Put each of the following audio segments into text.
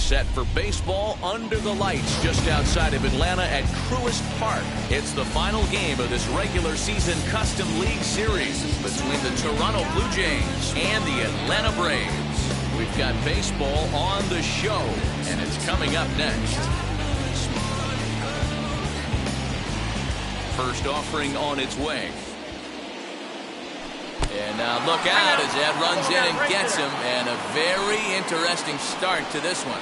set for baseball under the lights just outside of Atlanta at Truist Park. It's the final game of this regular season Custom League Series between the Toronto Blue Jays and the Atlanta Braves. We've got baseball on the show, and it's coming up next. First offering on its way. And now look out as Ed runs in and gets him. And a very interesting start to this one.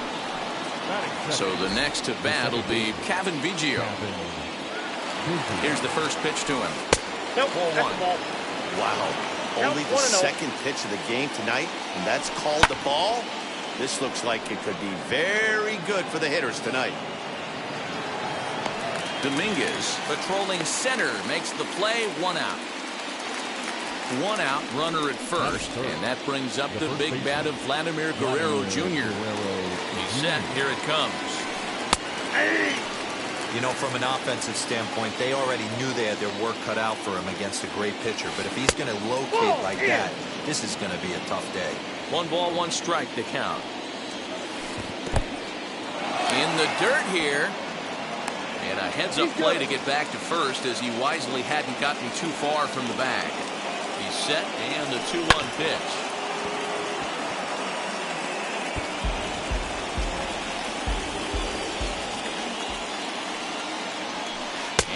So the next to bat will be Kevin Biggio. Here's the first pitch to him. Ball one. Wow. Only the second pitch of the game tonight, and that's called a ball. This looks like it could be very good for the hitters tonight. Dominguez patrolling center makes the play. One out. One out, runner at first, and that brings up the big bat of Vladimir Guerrero Jr. He's set. Here it comes. You know, from an offensive standpoint, they already knew they had their work cut out for him against a great pitcher. But if he's going to locate like that, this is going to be a tough day. 1 ball, 1 strike to count. In the dirt here. And a heads-up play to get back to first as he wisely hadn't gotten too far from the bag. He's set, and the 2-1 pitch.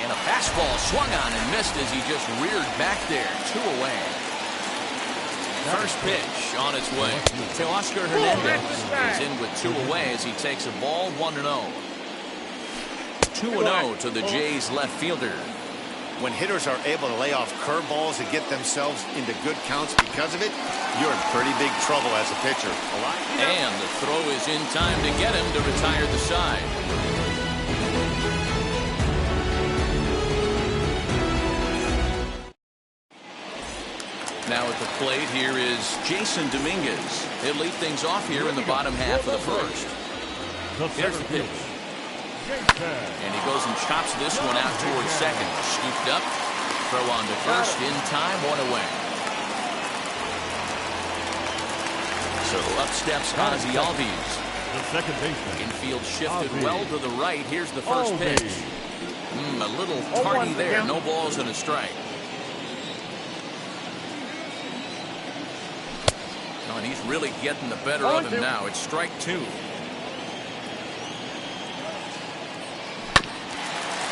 And a fastball swung on and missed as he just reared back there. 2 away. First pitch on its way. Teoscar Hernandez is in with 2 away as he takes a ball 1-0. 2-0 to the Jays left fielder. When hitters are able to lay off curveballs and get themselves into good counts because of it, you're in pretty big trouble as a pitcher. And the throw is in time to get him to retire the side. Now at the plate here is Jason Dominguez. He'll lead things off here in the bottom half of the first. Here's the pitch. And he goes and chops this one out towards second. Scooped up. Throw on to first. In time. 1 away. So up steps Ozzie Albies. The second baseman. Infield shifted well to the right. Here's the first pitch. A little tardy there. No balls and a strike. Oh, and he's really getting the better of him now. It's strike 2.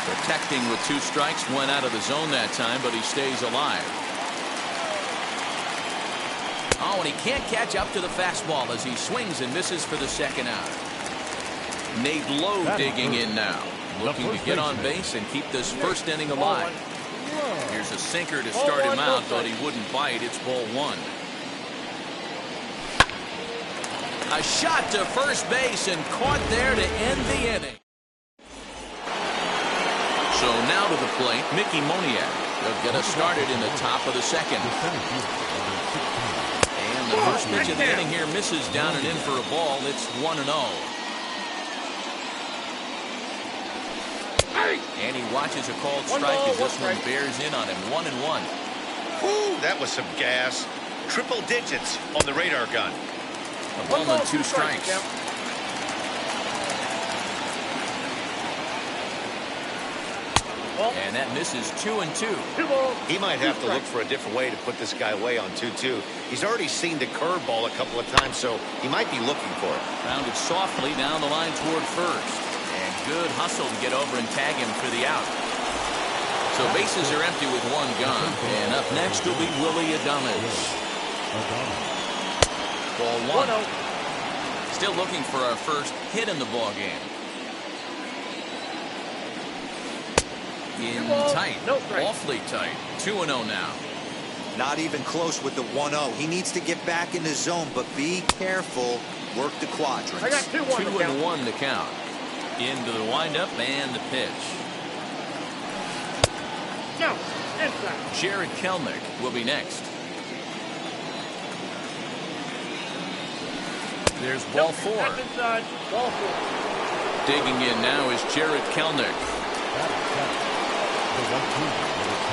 Protecting with 2 strikes, went out of the zone that time, but he stays alive. Oh, and he can't catch up to the fastball as he swings and misses for the second out. Nate Lowe digging in now, looking to get on base and keep this first inning alive. Here's a sinker to start him out, but he wouldn't bite. It's ball 1. A shot to first base and caught there to end the inning. So now to the plate, Mickey Moniak. They'll get us started in the top of the second. And the first pitch of the inning here misses down and in for a ball. It's 1-0. And he watches a called strike as this one bears in on him. 1-1. Whew, that was some gas. Triple digits on the radar gun. A ball and 2 strikes. And that misses 2-2. He might have to look for a different way to put this guy away on 2-2. He's already seen the curveball a couple of times, so he might be looking for it. Rounded softly down the line toward first. And good hustle to get over and tag him for the out. So bases are empty with 1 gone. And up next will be Willie Adames. Ball 1. Still looking for our first hit in the ball game. In tight, awfully tight. 2-0 now. Not even close with the 1-0. He needs to get back in the zone, but be careful. Work the quadrants. 2-1 to count. Into the windup and the pitch. Jared Kelenic will be next. There's ball 4. Digging in now is Jared Kelenic.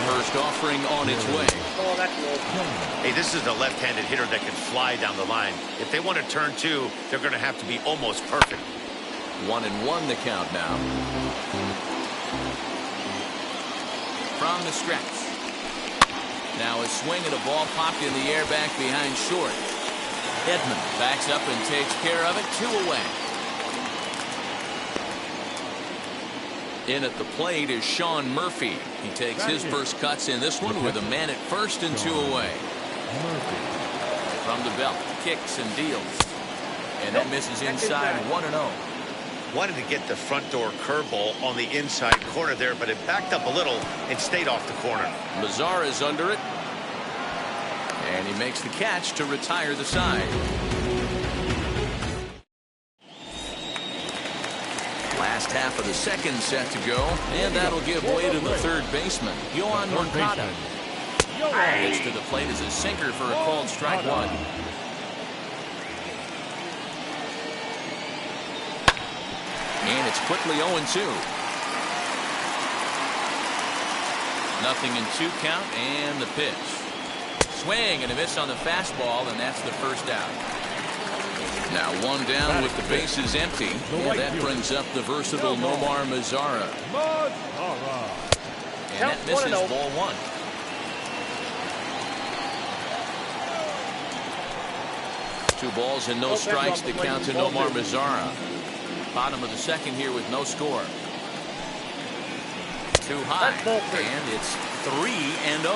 First offering on its way. Oh, that's low. Hey, this is a left-handed hitter that can fly down the line. If they want to turn two, they're going to have to be almost perfect. 1-1 the count now. From the stretch. Now a swing at a ball popped in the air back behind short. Edman backs up and takes care of it. 2 away. In at the plate is Sean Murphy. He takes his first cuts in this one with a man at first and 2 away. From the belt, kicks and deals. And that misses inside 1-0. Wanted to get the front door curveball on the inside corner there, but it backed up a little and stayed off the corner. Mazara's under it. And he makes the catch to retire the side. Last half of the second set to go, and that'll give way to the third baseman, Yohan Moncada. Gets to the plate as a sinker for a called strike 1. And it's quickly 0-2. Nothing in 2 count, and the pitch. Swing and a miss on the fastball, and that's the first out. Now 1 down with the bases empty, and that brings up the versatile Nomar Mazara. And that misses ball 1. Two balls and no strikes to count to Nomar Mazara. Bottom of the second here with no score. Too high, and it's 3-0.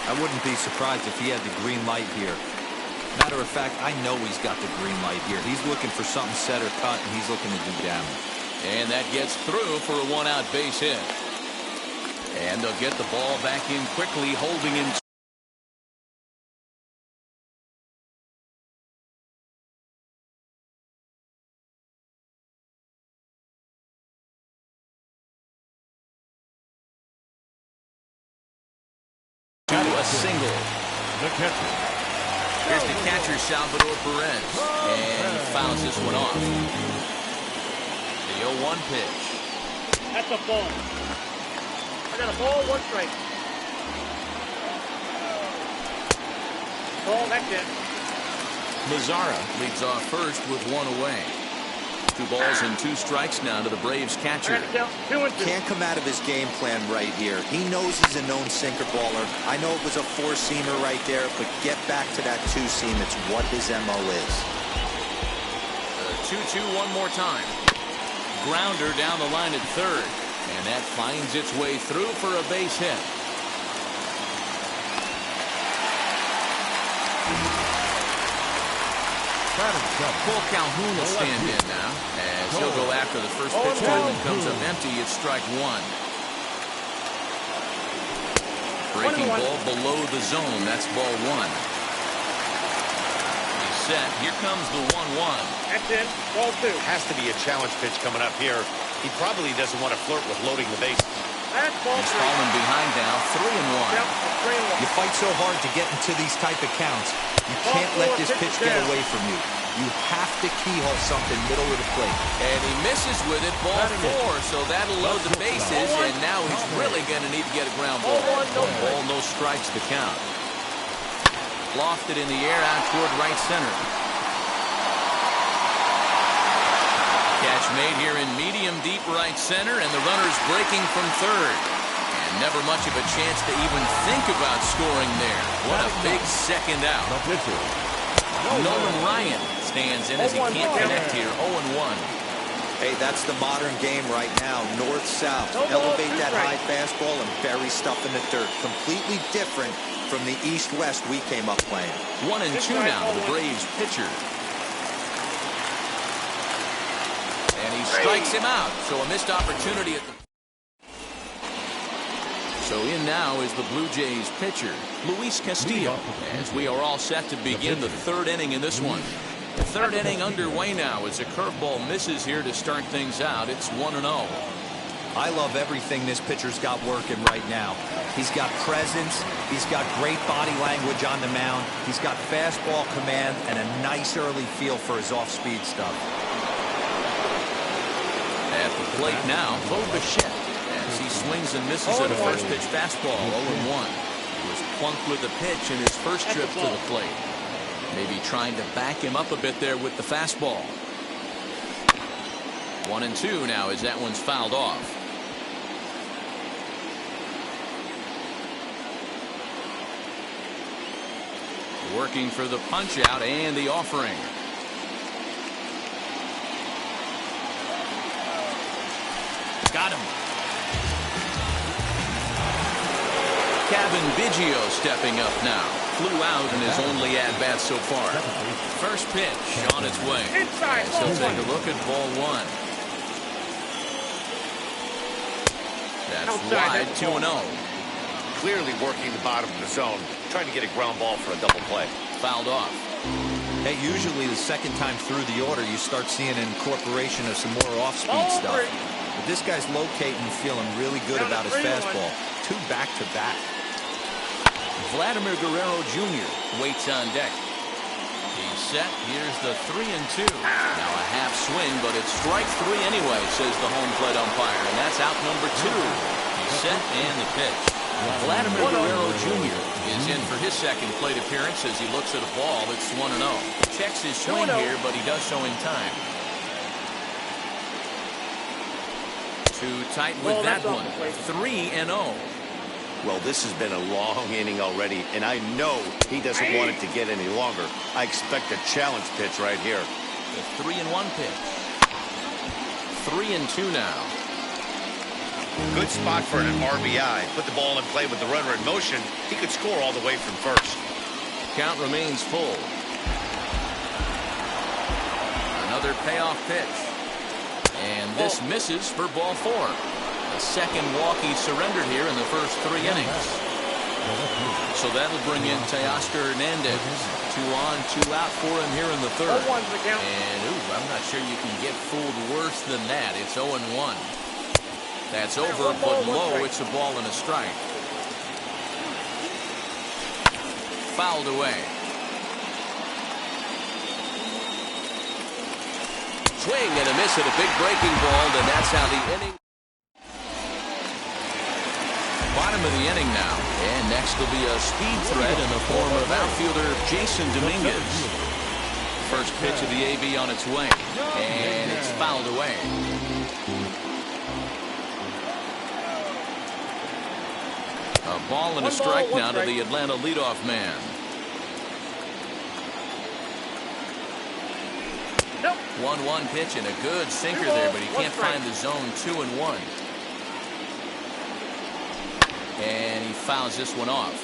I wouldn't be surprised if he had the green light here. Matter of fact, I know he's got the green light here. He's looking for something set or cut, and he's looking to do damage. And that gets through for a 1-out base hit. And they'll get the ball back in quickly, holding in. A single. The catcher. Here's the catcher, Salvador Perez, and he fouls this one off. The 0-1 pitch. That's a ball. I got a ball, 1 strike. Ball, that's it. Mazara leads off first with 1 away. 2 balls and 2 strikes now to the Braves catcher. Can't come out of his game plan right here. He knows he's a known sinker baller. I know it was a 4-seamer right there, but get back to that 2-seam. It's what his MO is. 2-2 one more time. Grounder down the line at third. And that finds its way through for a base hit. Paul Calhoun will stand in now as he'll go after the first pitch to him and comes up empty. It's strike 1. Breaking ball below the zone. That's ball 1. He's set. Here comes the 1-1. That's it. Ball 2. Has to be a challenge pitch coming up here. He probably doesn't want to flirt with loading the bases. That's ball 3. He's falling behind now. 3-1. You fight so hard to get into these type of counts. You can't let this pitch get away from you. You have to keyhole something middle of the plate. And he misses with it, ball 4, so that'll load the bases, and now he's really going to need to get a ground ball. Ball, no strikes to count. Lofted in the air out toward right center. Catch made here in medium deep right center, and the runner's breaking from third. And never much of a chance to even think about scoring there. What a big second out. Nolan Ryan stands in as he can't connect here. 0-1. Hey, that's the modern game right now. North-south. Elevate that high fastball and bury stuff in the dirt. Completely different from the east-west we came up playing. 1-2 now to the Braves pitcher. And he strikes him out. So a missed opportunity at the... So in now is the Blue Jays pitcher, Luis Castillo, as we are all set to begin the 3rd inning in this one. The 3rd inning underway now as a curveball misses here to start things out. It's 1-0. I love everything this pitcher's got working right now. He's got presence. He's got great body language on the mound. He's got fastball command and a nice early feel for his off-speed stuff. At the plate now, Bo Bichette. as he swings and misses at a first pitch fastball. 0-1. He was plunked with the pitch in his first trip to the plate. Maybe trying to back him up a bit there with the fastball. 1-2 now as that one's fouled off. Working for the punch out and the offering. Got him. Kevin Biggio stepping up now. Flew out in his only at-bat so far. First pitch on its way. As he'll take a look at ball one. That's wide, 2-0. Clearly working the bottom of the zone, trying to get a ground ball for a double play. Fouled off. Hey, usually the second time through the order, you start seeing an incorporation of some more off-speed stuff. But this guy's locating and feeling really good about his fastball. 2 back-to-back. Vladimir Guerrero Jr. waits on deck. He's set. Here's the 3-2. Now a half swing, but it's strike 3 anyway, says the home plate umpire. And that's out number 2. He's set and the pitch. Vladimir Guerrero Jr. is in for his second plate appearance as he looks at a ball that's 1-0. Checks his swing here, but he does so in time. Too tight with that one. 3-0. Well, this has been a long inning already, and I know he doesn't want it to get any longer. I expect a challenge pitch right here. The 3-1 pitch. 3-2 now. Good spot for an RBI. Put the ball in play with the runner in motion. He could score all the way from first. Count remains full. Another payoff pitch. And this misses for ball 4. The second walk he surrendered here in the first 3 innings. So that'll bring in Teoscar Hernandez. 2 on, 2 out for him here in the third. And I'm not sure you can get fooled worse than that. It's 0-1. That's over, but low. It's a ball and a strike. Fouled away. Swing and a miss at a big breaking ball, and that's how the inning. Bottom of the inning now, and next will be a speed threat in the form of outfielder Jason Dominguez. First pitch of the AB on its way, and it's fouled away. A ball and a strike now to the Atlanta leadoff man. 1-1 pitch and a good sinker there, but he can't find the zone. 2-1. And he fouls this one off.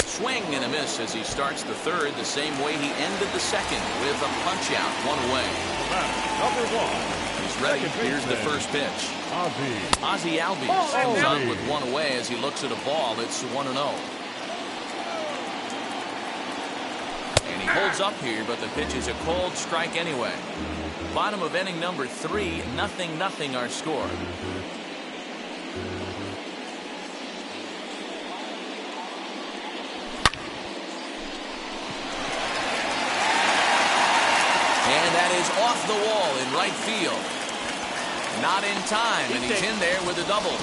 Swing and a miss as he starts the third the same way he ended the second, with a punch out, 1 away. Number 1. He's ready. Here's the first pitch. Ozzie Albies comes on with 1 away as he looks at a ball. It's 1-0. And he holds up here, but the pitch is a cold strike anyway. Bottom of inning number 3, 0-0 our score. And that is off the wall in right field. Not in time, and he's in there with a double.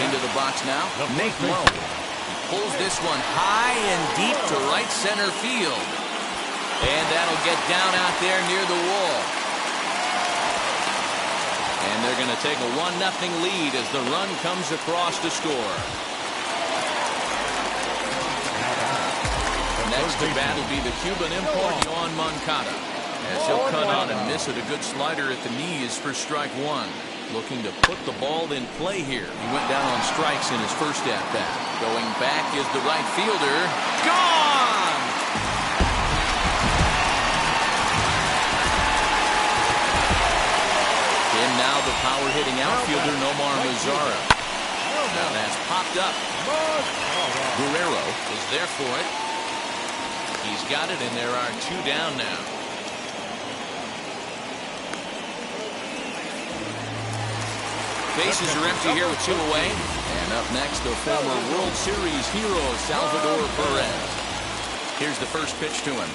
Into the box now, Nate Lowe. He pulls this one high and deep to right center field. And that'll get down out there near the wall. And they're going to take a 1-0 lead as the run comes across to score. Next to bat will be the Cuban import, Yoan Moncada. As he'll cut on and miss at a good slider at the knees for strike 1. Looking to put the ball in play here. He went down on strikes in his first at-bat. Going back is the right fielder. Gone! And now the power-hitting outfielder, Nomar Mazara. Now that's popped up. Guerrero is there for it. He's got it, and there are 2 down now. Bases are empty here with 2 away. And up next, the former World Series hero, Salvador Perez. Here's the first pitch to him.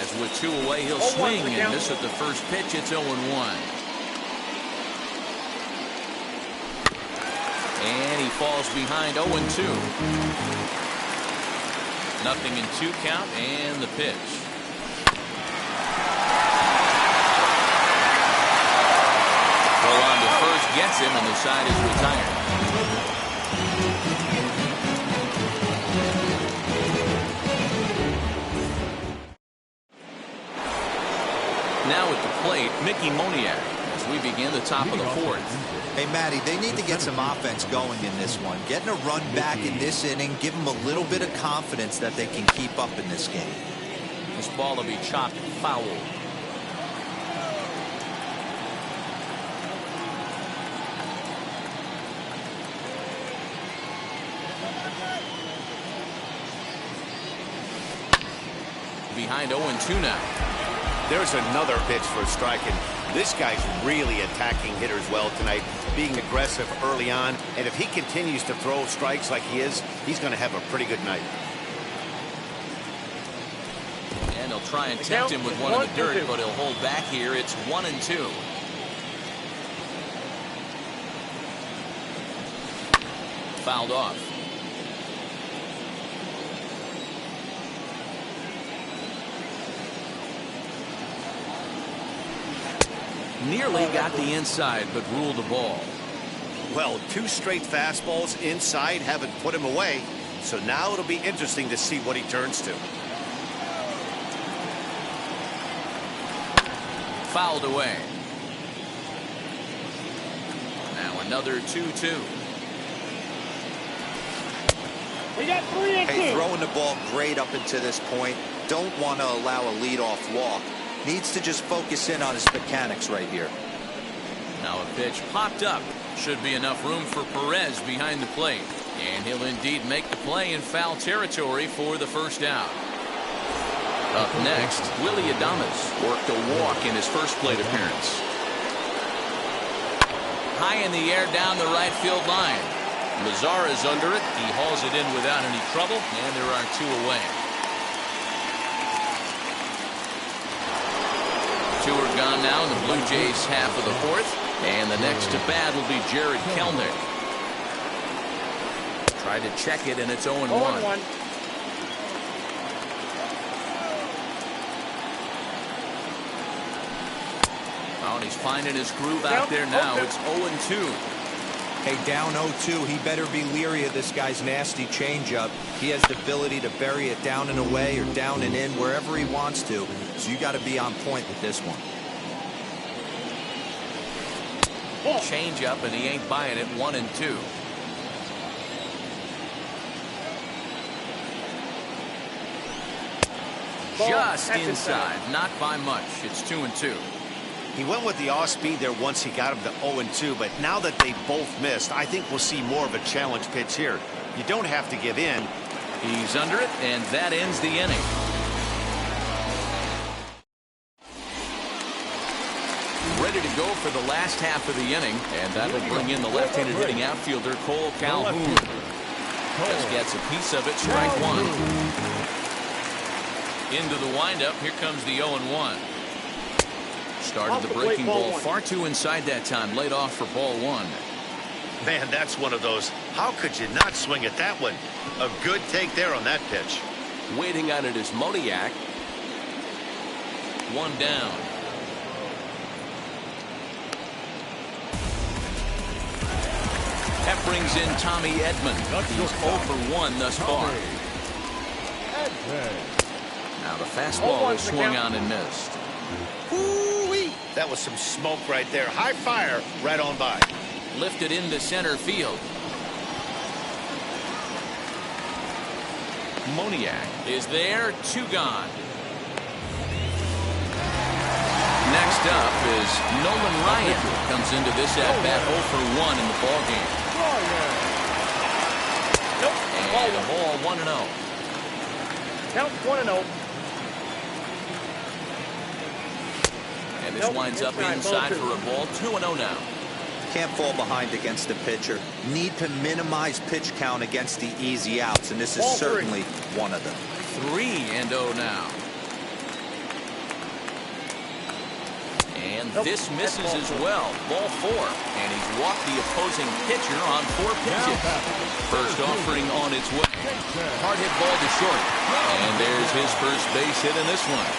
as with 2 away, he'll swing and miss at the first pitch. It's 0-1. And he falls behind 0-2. Nothing in 2 count and the pitch. Throw on to first gets him and the side is retired. Now at the plate, Mickey Moniak as we begin the top of the 4th. Hey, Matty, they need to get some offense going in this one. Getting a run back in this inning, give them a little bit of confidence that they can keep up in this game. This ball will be chopped foul. Behind 0-2 now. There's another pitch for a strike, and this guy's really attacking hitters well tonight, being aggressive early on, and if he continues to throw strikes like he is, he's going to have a pretty good night. And he'll try and tempt him with one in the dirt, but he'll hold back here. It's 1-2. Fouled off. Nearly got the inside, but ruled the ball. Well, 2 straight fastballs inside haven't put him away, so now it'll be interesting to see what he turns to. Fouled away. Now another 2-2. We got 3 and 2. Hey, throwing the ball great up until this point. Don't want to allow a leadoff walk. Needs to just focus in on his mechanics right here. Now a pitch popped up. Should be enough room for Perez behind the plate. And he'll indeed make the play in foul territory for the first out. Up next, Willie Adames worked a walk in his first plate appearance. High in the air down the right field line. Lazar is under it. He hauls it in without any trouble, and there are 2 away. 2 are gone now in the Blue Jays half of the 4th. And the next to bat will be Jared Kelnick. Tried to check it, and it's 0-1. Oh, and he's finding his groove out there now. It's 0-2. Hey, down 0-2, he better be leery of this guy's nasty changeup. He has the ability to bury it down and away or down and in wherever he wants to. So you got to be on point with this one. Change up, and he ain't buying it. 1-2. Just inside, not by much. It's 2-2. He went with the off speed there once he got him to 0-2, but now that they both missed, I think we'll see more of a challenge pitch here. You don't have to give in. He's under it, and that ends the inning. Ready to go for the last half of the inning, and that'll bring in the left-handed hitting outfielder Cole Calhoun. Just gets a piece of it, strike 1. Into the windup, here comes the 0-1. Started the breaking ball far too inside that time, laid off for ball 1. Man, that's one of those. How could you not swing at that one? A good take there on that pitch. Waiting on it is Moniak. 1 down. That brings in Tommy Edman. He's 0 for 1 thus far. Now the fastball is swung on and missed. Woo-wee. That was some smoke right there. High fire right on by. Lifted into center field. Moniak is there. 2 gone. Next up is Nolan Ryan. Comes into this at-bat 0 for 1 in the ballgame. And a ball 1-0. Count 1-0. And this winds up inside for a ball. 2-0 now. Can't fall behind against the pitcher. Need to minimize pitch count against the easy outs, and this is certainly one of them. 3-0 now. And this misses as well. Ball 4. And he's walked the opposing pitcher on 4 pitches. First offering on its way. Hard hit ball to short. And there's his first base hit in this one.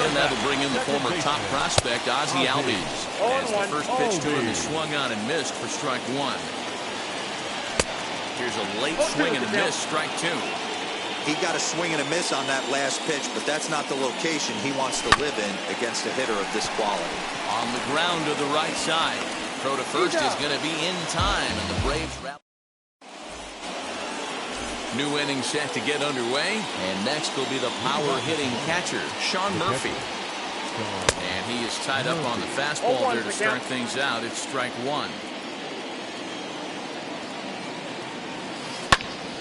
And that'll bring in the former top prospect, Ozzie Albies. As the first pitch to him is swung on and missed for strike 1. Here's a late swing and a miss, strike 2. He got a swing and a miss on that last pitch, but that's not the location he wants to live in against a hitter of this quality. On the ground to the right side. Throw to first is going to be in time, and the Braves rally. New inning set to get underway, and next will be the power-hitting catcher, Sean Murphy. And he is tied up on the fastball there to start things out. It's strike 1.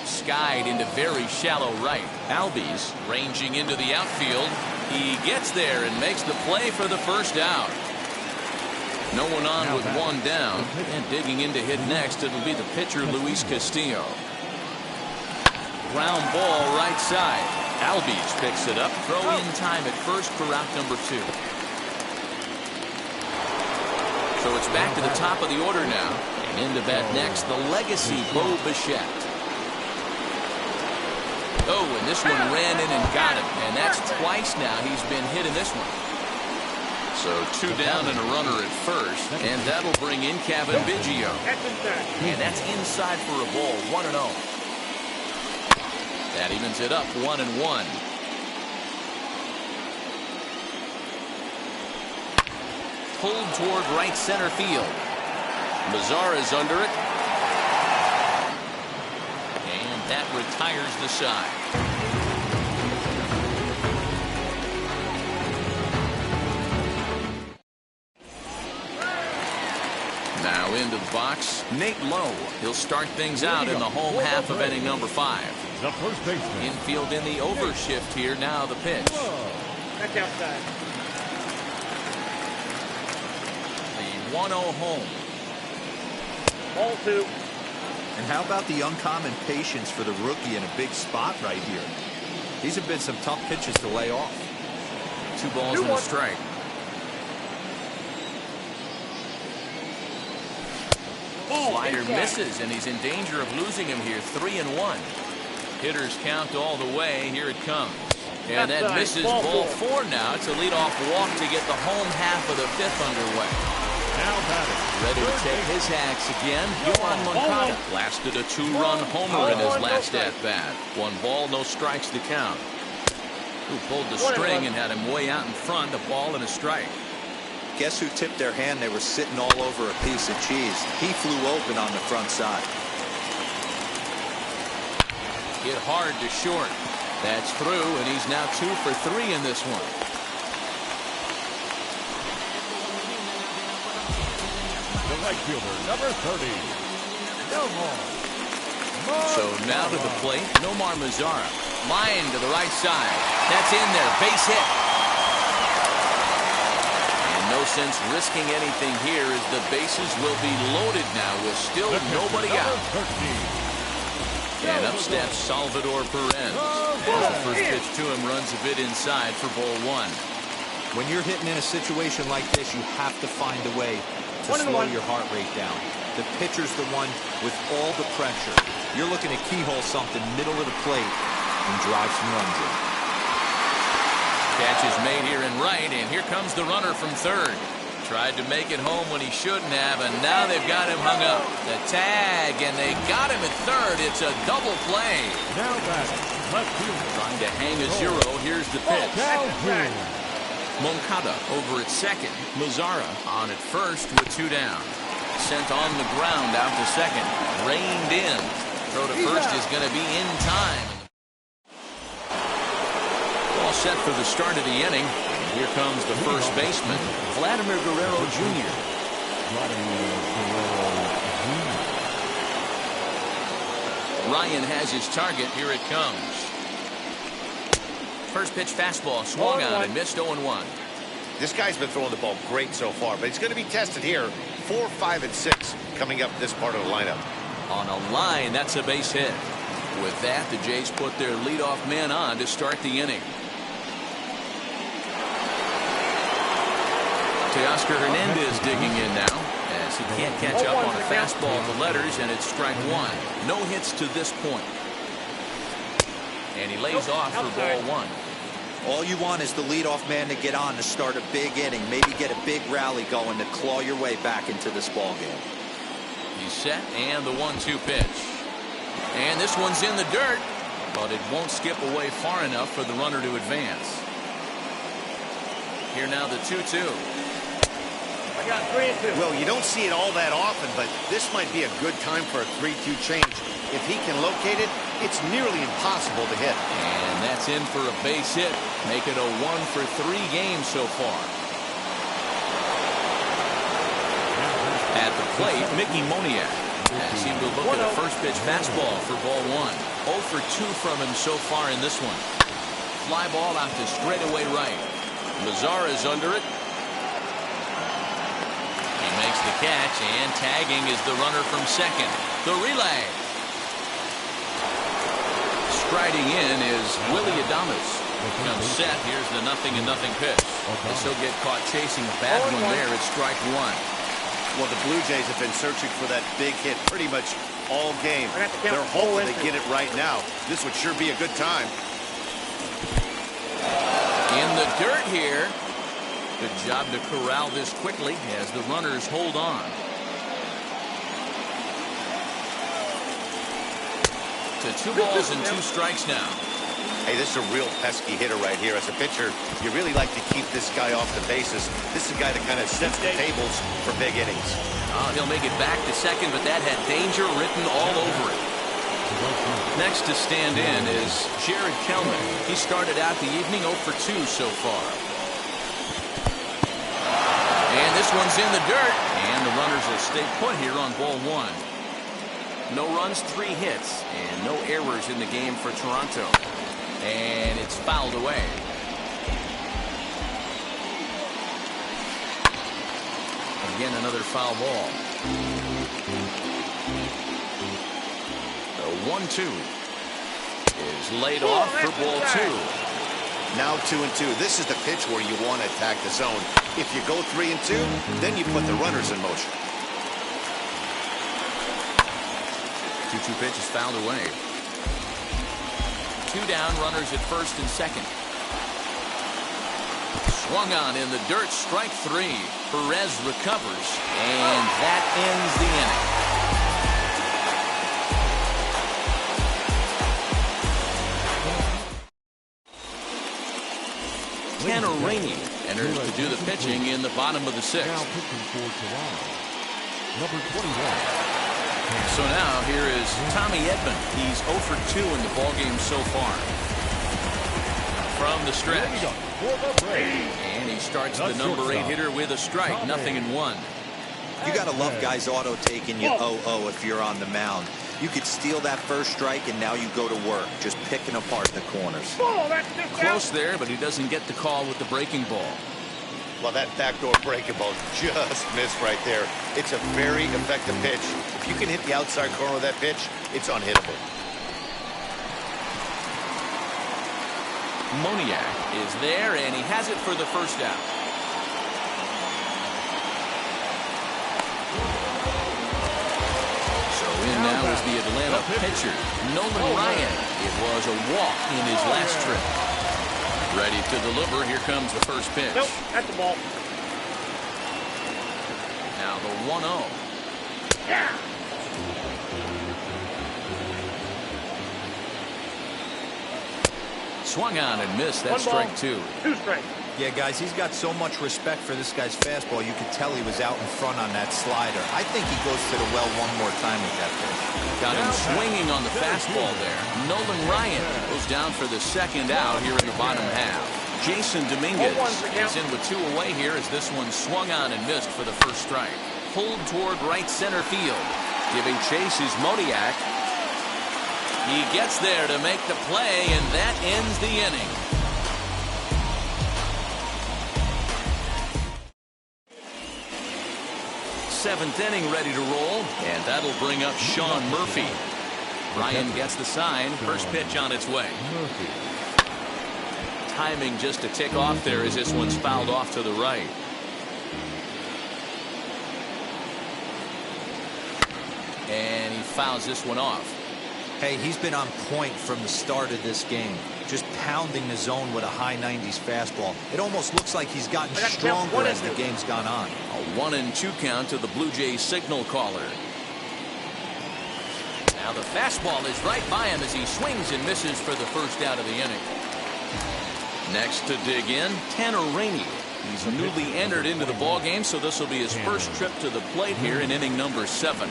Skied into very shallow right. Albies ranging into the outfield. He gets there and makes the play for the first out. No one on with one down. And digging in to hit next, it'll be the pitcher, Luis Castillo. Ground ball right side. Albies picks it up. Throw in time at first for out number 2. So it's back to the top of the order now. And into bat next, the legacy Bo Bichette. Oh, and this one ran in and got him. And that's twice now he's been hit in this one. So 2 down and a runner at first. And that'll bring in Kevin Biggio. And that's inside for a ball, 1-0. That evens it up, 1-1. Pulled toward right center field. Mazara's under it. That retires the side. Now into the box, Nate Lowe. He'll start things out in the home half of inning number 5. The first baseman. Infield in the overshift here. Now the pitch. That's outside. The 1-0 home. Ball 2. And how about the uncommon patience for the rookie in a big spot right here? These have been some tough pitches to lay off. 2 balls and a strike. Slider misses, and he's in danger of losing him here. 3-1. Hitters count all the way. Here it comes. And that misses. Ball 4 now. It's a leadoff walk to get the home half of the 5th underway. Now batting. Ready to take his axe again. Yohan Moncada blasted a 2-run homer in his last at-bat. 1 ball, no strikes to count. Who pulled the string and had him way out in front. A ball and a strike. Guess who tipped their hand? They were sitting all over a piece of cheese. He flew open on the front side. Hit hard to short. That's through, and he's now 2 for 3 in this one. The right fielder, number 30. Nomar. So now to the plate, Nomar Mazara. Line to the right side. That's in there. Base hit. And no sense risking anything here as the bases will be loaded now with still nobody out. And up steps Salvador Perez. As the first pitch to him runs a bit inside for ball 1. When you're hitting in a situation like this, you have to find a way to slow your heart rate down. The pitcher's the one with all the pressure. You're looking to keyhole something middle of the plate and drive some runs in. Catch is made here in right, and here comes the runner from third. Tried to make it home when he shouldn't have, and now they've got him hung up. The tag, and they got him at third. It's a double play. Now batting, left fielder. Trying to hang a 0. Here's the pitch. Moncada over at second. Mazara on at first with 2 down. Sent on the ground out to second. Reined in. Throw to first is going to be in time. All set for the start of the inning. Here comes the first baseman, Vladimir Guerrero Jr. Ryan has his target. Here it comes. First pitch fastball swung on and missed 0-1. This guy's been throwing the ball great so far, but he's going to be tested here. 4, 5, and 6 coming up this part of the lineup. On a line, that's a base hit. With that, the Jays put their leadoff man on to start the inning. Teoscar Hernandez digging in now, as he can't catch up on a fastball at the letters, and it's strike one. No hits to this point. And he lays off for ball one. All you want is the leadoff man to get on to start a big inning, maybe get a big rally going to claw your way back into this ball game. He's set, and the 1-2 pitch. And this one's in the dirt, but it won't skip away far enough for the runner to advance. Here now the 2-2. I got 3 and 2. Well, you don't see it all that often, but this might be a good time for a 3-2 change. If he can locate it, it's nearly impossible to hit. And that's in for a base hit. Make it a 1-for-3 game so far. At the plate, Mickey Moniak has seemed to look at a first pitch fastball for ball one. 0 for 2 from him so far in this one. Fly ball out to straightaway right. Mazara's under it. He makes the catch, and tagging is the runner from second. The relay. Striding in is Willie Adames. Comes set. Here's the 0-0 pitch. As he'll get caught chasing a bad one there. It's strike one. Well, the Blue Jays have been searching for that big hit pretty much all game. They're hoping to get it right now. This would sure be a good time. In the dirt here. Good job to corral this quickly as the runners hold on. To 2 balls and 2 strikes now. Hey, this is a real pesky hitter right here. As a pitcher, you really like to keep this guy off the bases. This is a guy that kind of sets the tables for big innings. He'll make it back to second, but that had danger written all over it. Next to stand in is Jared Kelman. He started out the evening 0 for 2 so far. And this one's in the dirt, and the runners will stay put here on ball one. No runs, 3 hits, and no errors in the game for Toronto. And it's fouled away. Again, another foul ball. The 1-2 is laid off for ball 2. Now 2-2. This is the pitch where you want to attack the zone. If you go 3-2, then you put the runners in motion. 2-2 pitch is fouled away. 2 down, runners at first and second. Swung on in the dirt, strike 3. Perez recovers, and that ends the inning. Tanner Rainey enters to do the pitching in the bottom of the 6th. Now pitching for Toronto, number 21. So now here is Tommy Edman. He's 0 for 2 in the ballgame so far. From the stretch. And he starts the number 8 hitter with a strike. 0-1. You got to love guys auto taking you 0-0 if you're on the mound. You could steal that first strike, and now you go to work, just picking apart the corners. Close there, but he doesn't get the call with the breaking ball. Well, that backdoor breaking ball just missed right there. It's a very effective pitch. If you can hit the outside corner of that pitch, it's unhittable. Moniak is there, and he has it for the first out. So in now is the Atlanta pitcher, Nolan Ryan. It was a walk in his last trip. Ready to deliver. Here comes the first pitch. Nope, that's the ball. Now the 1-0. Yeah. Swung on and missed. That's strike 2. 2 strikes. Yeah, guys, he's got so much respect for this guy's fastball. You could tell he was out in front on that slider. I think he goes to the well one more time with that pitch. Got him swinging on the fastball there. Nolan Ryan goes down for the second out here in the bottom half. Jason Dominguez is in with 2 away here as this one swung on and missed for the first strike. Pulled toward right center field. Giving chase is Moniak. He gets there to make the play, and that ends the inning. Seventh inning ready to roll, and that'll bring up Sean Murphy. Ryan gets the sign. First pitch on its way. Timing just to tick off there as this one's fouled off to the right. And he fouls this one off. Hey, he's been on point from the start of this game. Just pounding the zone with a high 90s fastball. It almost looks like he's gotten stronger as the game's gone on. A 1-2 count to the Blue Jays signal caller. Now the fastball is right by him as he swings and misses for the first out of the inning. Next to dig in, Tanner Rainey. He's newly entered into the ballgame, so this will be his first trip to the plate here in inning number 7.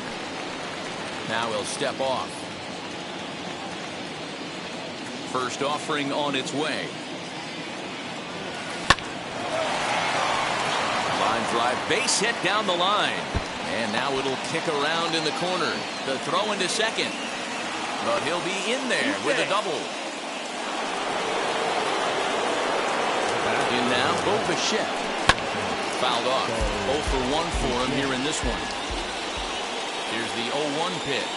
Now he'll step off. First offering on its way. Line drive, base hit down the line. And now it'll kick around in the corner. The throw into second. But he'll be in there with a double. Back in now, Bo Bichette. Fouled off. 0 for 1 for him here in this one. Here's the 0-1 pitch.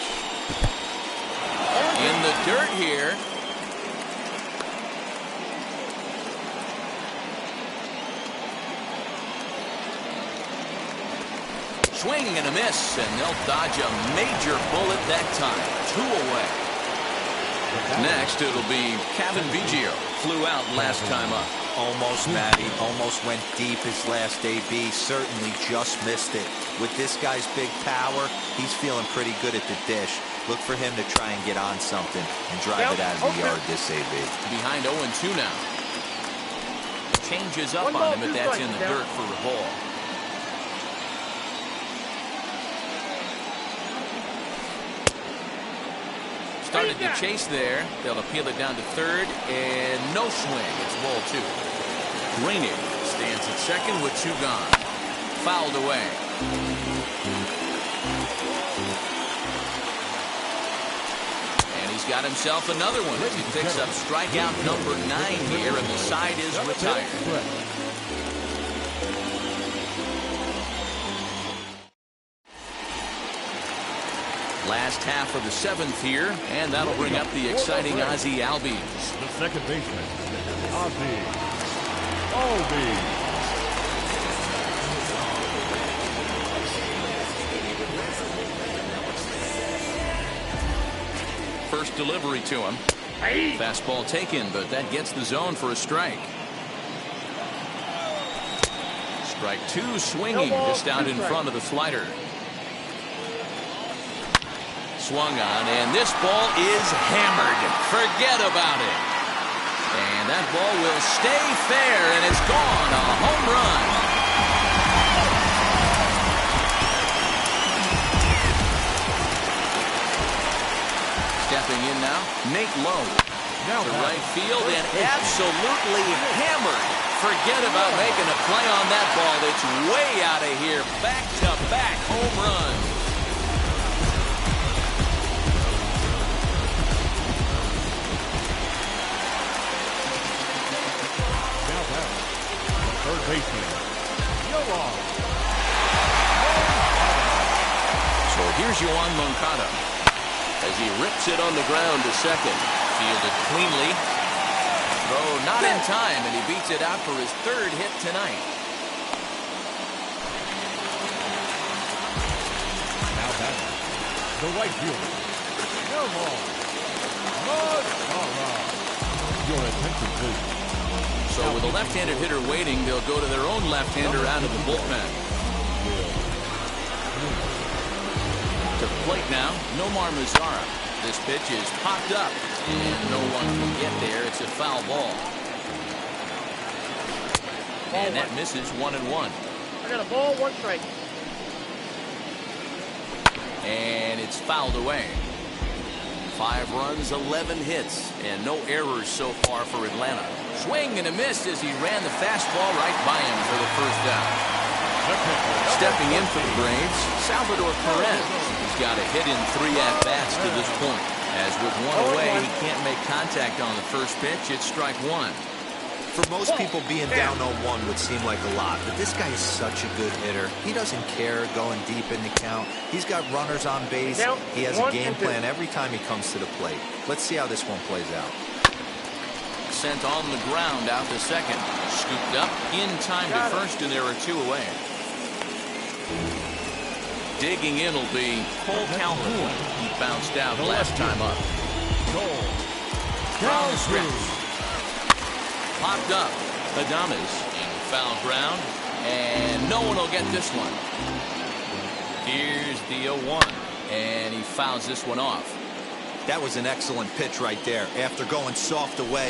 In the dirt here. Swing and a miss, and they'll dodge a major bullet that time. 2 away. Next, it'll be Kevin Biggio. Flew out last time up. Almost, Matty. Almost went deep his last AB. Certainly just missed it. With this guy's big power, he's feeling pretty good at the dish. Look for him to try and get on something and drive it out of the yard this AB. Behind 0-2 now. Changes up on him, but that's in the dirt for a ball. Started to chase there. They'll appeal it down to third, and no swing. It's ball 2. Rainey stands at second with 2 gone. Fouled away. And he's got himself another one as he picks up strikeout number 9 here, and the side is retired. Last half of the 7th here, and that'll bring up the exciting Ozzie Albies. The second baseman, Ozzie Albies. First delivery to him. Fastball taken, but that gets the zone for a strike. Strike 2 swinging just out in front of the slider. Swung on, and this ball is hammered. Forget about it. And that ball will stay fair, and it's gone. A home run. Stepping in now, Nate Lowe. To right field, and absolutely hammered. Forget about making a play on that ball. It's way out of here. Back-to-back home runs. Third baseman, So here's Yoan Moncada as he rips it on the ground to second. Fielded cleanly. Throw not in time, and he beats it out for his 3rd hit tonight. Now batting, the right fielder, Your attention, please. So with a left-handed hitter waiting, they'll go to their own left-hander out of the bullpen. To the plate now, Nomar Mazara. This pitch is popped up, and no one can get there. It's a foul ball. And that misses 1-1. I got a ball, 1 strike. And it's fouled away. 5 runs, 11 hits, and no errors so far for Atlanta. Swing and a miss as he ran the fastball right by him for the first down. Stepping in for the Braves, Salvador Perez. He's got a hit in 3 at-bats to this point. As with 1 away, he can't make contact on the first pitch. It's strike 1. For most people, being down 0-1 would seem like a lot, but this guy is such a good hitter. He doesn't care going deep in the count. He's got runners on base. He has a game plan every time he comes to the plate. Let's see how this one plays out. Sent on the ground out to second. Scooped up in time to first, and there are 2 away. Digging in will be Cole Calhoun. He bounced out last time up. From the stretch. Popped up. Adames in foul ground. And no one will get this one. Here's the 0-1. And he fouls this one off. That was an excellent pitch right there after going soft away.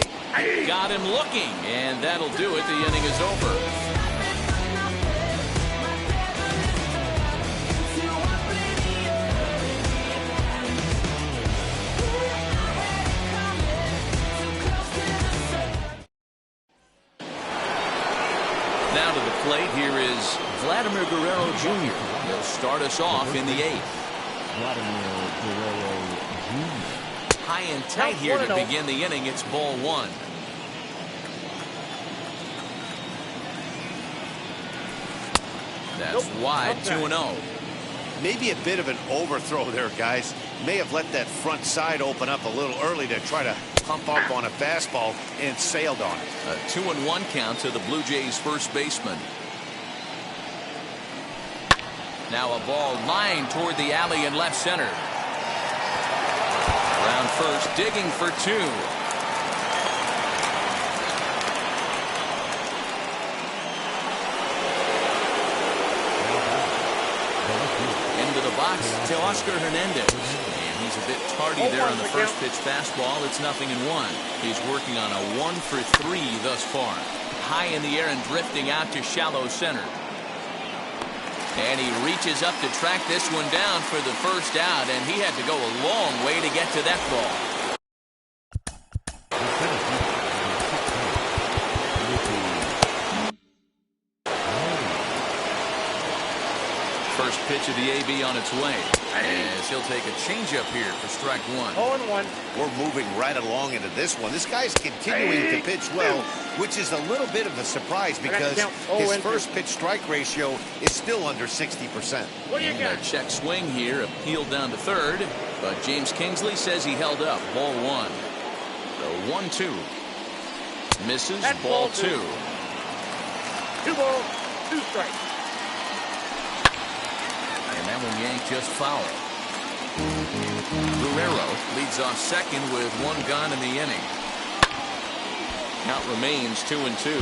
Got him looking. And that'll do it. The inning is over. Now to the plate, here is Vladimir Guerrero Jr. He'll start us off in the 8th. Vladimir Guerrero Jr. High and tight here to begin the inning. It's ball 1. That's wide, 2-0. Maybe a bit of an overthrow there, guys. May have let that front side open up a little early to try to pump up on a fastball and sailed on it. A 2-1 count to the Blue Jays first baseman. Now a ball lined toward the alley in left center. Around first, digging for 2. Into the box to Oscar Hernandez. He's a bit tardy there on the first pitch fastball. It's 0-1. He's working on a 1 for 3 thus far. High in the air and drifting out to shallow center. And he reaches up to track this one down for the first out, and he had to go a long way to get to that ball. First pitch of the AB on its way, as he'll take a changeup here for strike 1. 0-1. We're moving right along into this one. This guy's continuing to pitch well, which is a little bit of a surprise because his first pitch strike ratio is still under 60%. What do you got? A check swing here, appealed down to third, but James Kingsley says he held up. Ball 1. The 1-2. Misses. That's ball ball 2. 2 balls, 2 strikes. And that one yanked just foul. Guerrero leads off second with 1 gone in the inning. Count remains 2-2.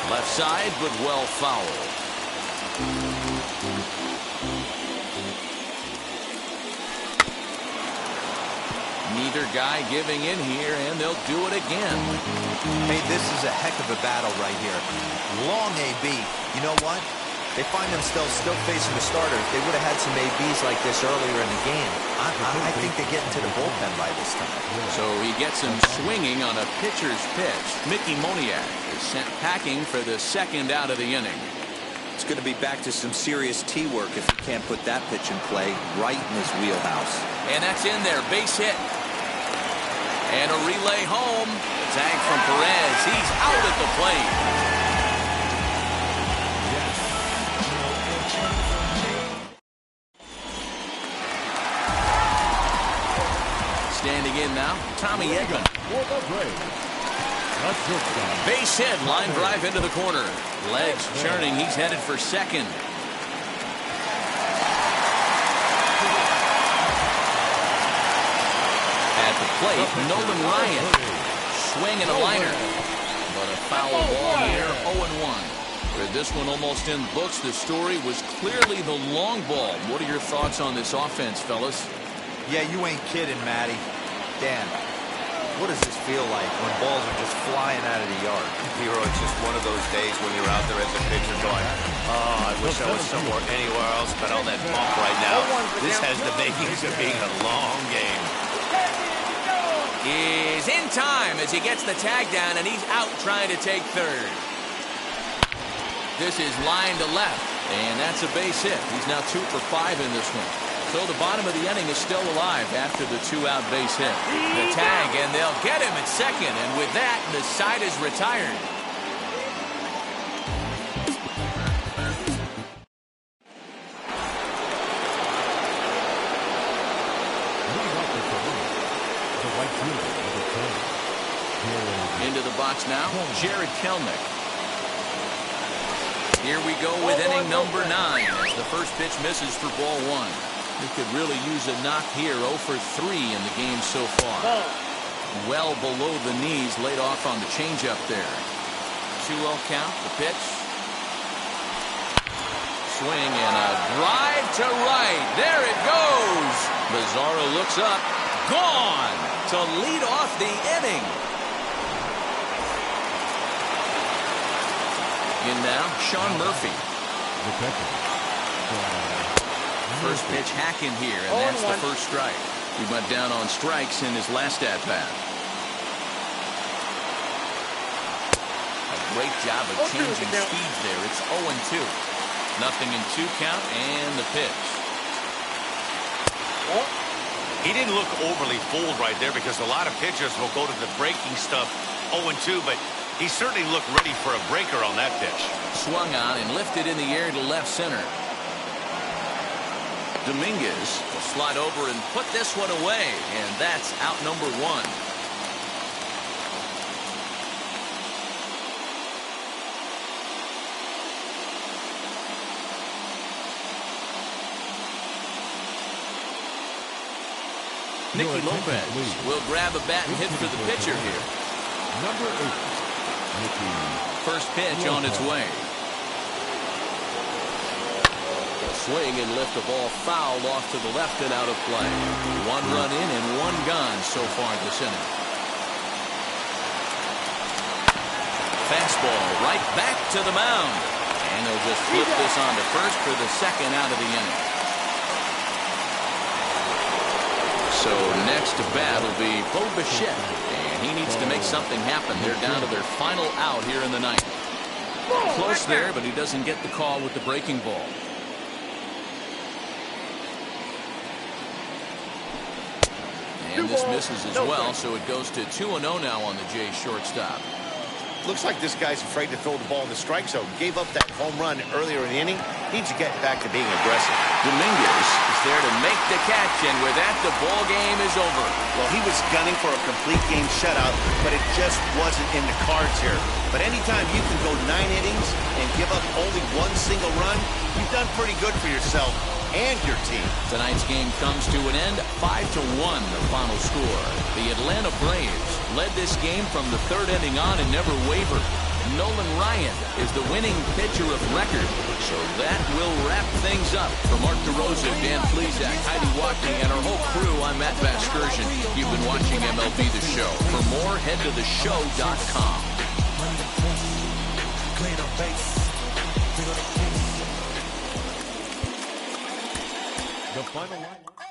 Left side, but well fouled. Neither guy giving in here, and they'll do it again. Hey, this is a heck of a battle right here. Long AB. You know what? They find themselves still facing the starter. If they would have had some ABs like this earlier in the game, I think they get into the bullpen by this time. So he gets him swinging on a pitcher's pitch. Mickey Moniak is sent packing for the second out of the inning. It's going to be back to some serious tee work if he can't put that pitch in play right in his wheelhouse. And that's in there. Base hit. And a relay home. Tag from Perez. He's out at the plate. Standing in now, Tommy Edman. Base hit, line drive into the corner. Legs churning, he's headed for second. At the plate, Nolan Ryan. Swing and a liner. But a foul ball here, 0-1. With this one almost in books, the story was clearly the long ball. What are your thoughts on this offense, fellas? Yeah, you ain't kidding, Matty. Dan, what does this feel like when balls are just flying out of the yard? Hero, it's just one of those days when you're out there as a pitcher going, oh, I wish I was somewhere anywhere else but on that bump right now. This has the makings of being a long game. Is in time as he gets the tag down, and he's out trying to take third. This is line to left, and that's a base hit. He's now 2 for 5 in this one. So the bottom of the inning is still alive after the 2-out base hit. The tag, and they'll get him at second. And with that, the side is retired. Into the box now, Jared Kelnick. Here we go with inning number 9 as the first pitch misses for ball 1. He could really use a knock here. 0 for 3 in the game so far. Well below the knees, laid off on the changeup there. 2-0 count, the pitch. Swing and a drive to right. There it goes. Bizarro looks up. Gone to lead off the inning. In now, Sean Murphy. First pitch hacking here, and that's the first strike. He went down on strikes in his last at-bat. A great job of changing speeds there. It's 0-2. Nothing in 2 count, and the pitch. He didn't look overly fooled right there because a lot of pitchers will go to the breaking stuff 0-2, but he certainly looked ready for a breaker on that pitch. Swung on and lifted in the air to left center. Dominguez will slide over and put this one away, and that's out number 1. Nicky Lopez will grab a bat and hit for the pitcher here. Number 8, Nicky. First pitch on its way. Swing and lift the ball foul off to the left and out of play. 1 run in and 1 gone so far this inning. Fastball right back to the mound. And they'll just flip this on to first for the second out of the inning. So next to bat will be Bo Bichette, and he needs to make something happen. They're down to their final out here in the ninth. Close there, but he doesn't get the call with the breaking ball. And this misses as well, so it goes to 2-0 now on the Jays shortstop. Looks like this guy's afraid to throw the ball in the strike zone. Gave up that home run earlier in the inning. Needs to get back to being aggressive. Dominguez is there to make the catch, and with that, the ball game is over. Well, he was gunning for a complete game shutout, but it just wasn't in the cards here. But anytime you can go 9 innings and give up only 1 single run, you've done pretty good for yourself and your team. Tonight's game comes to an end, 5-1 the final score. The Atlanta Braves led this game from the 3rd inning on and never wavered. Nolan Ryan is the winning pitcher of record. So that will wrap things up. For Mark DeRosa, Dan Plesac, Heidi Watney, and our whole crew, I'm Matt Vasgersian. You've been watching MLB The Show. For more, head to theshow.com. The final line.